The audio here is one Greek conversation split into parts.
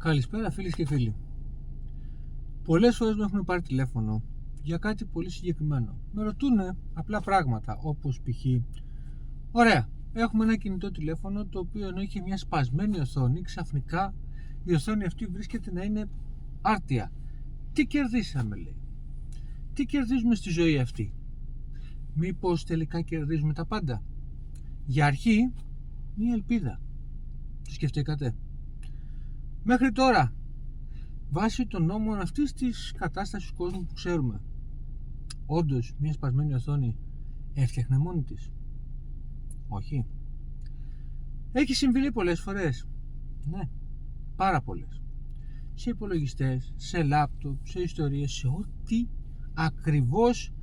Καλησπέρα φίλες και φίλοι. Πολλές φορές μου έχουν πάρει τηλέφωνο για κάτι πολύ συγκεκριμένο. Με ρωτούνε απλά πράγματα, όπως π.χ. Ωραία, έχουμε ένα κινητό τηλέφωνο το οποίο ενώ είχε μια σπασμένη οθόνη, ξαφνικά η οθόνη αυτή βρίσκεται να είναι άρτια. Τι κερδίσαμε, λέει? Τι κερδίζουμε στη ζωή αυτή? Μήπως τελικά κερδίζουμε τα πάντα? Για αρχή, μια ελπίδα. Το σκεφτήκατε? Μέχρι τώρα, βάσει των νόμων αυτής της κατάστασης του κόσμου που ξέρουμε, όντως μια σπασμένη οθόνη έφτιαχνε μόνη της? Όχι. Έχει συμβεί πολλές φορές. Ναι, πάρα πολλές. Σε υπολογιστές, σε λάπτοπ, σε ιστορίες, σε ό,τι ακριβώς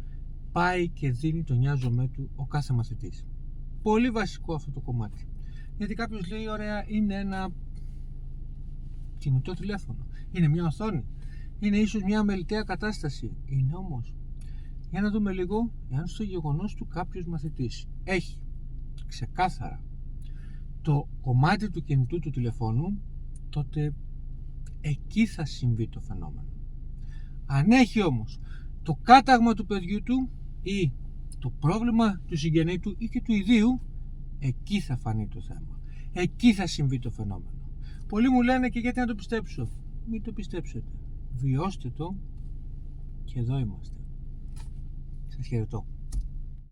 πάει και δίνει το νοιάζομαι του ο κάθε μαθητής. Πολύ βασικό αυτό το κομμάτι. Γιατί κάποιος λέει, ωραία, είναι ένα κινητό τηλέφωνο, είναι μια οθόνη, είναι ίσως μια αμεληταία κατάσταση. Είναι όμως, για να δούμε λίγο, εάν στο γεγονός του κάποιος μαθητής έχει ξεκάθαρα το κομμάτι του κινητού του τηλεφώνου, τότε εκεί θα συμβεί το φαινόμενο. Αν έχει όμως το κάταγμα του παιδιού του ή το πρόβλημα του συγγενή του ή και του ιδίου, εκεί θα φανεί το θέμα, εκεί θα συμβεί το φαινόμενο. Πολλοί μου λένε, και γιατί να το πιστέψω? Μην το πιστέψετε, βιώστε το, και εδώ είμαστε. Σας χαιρετώ.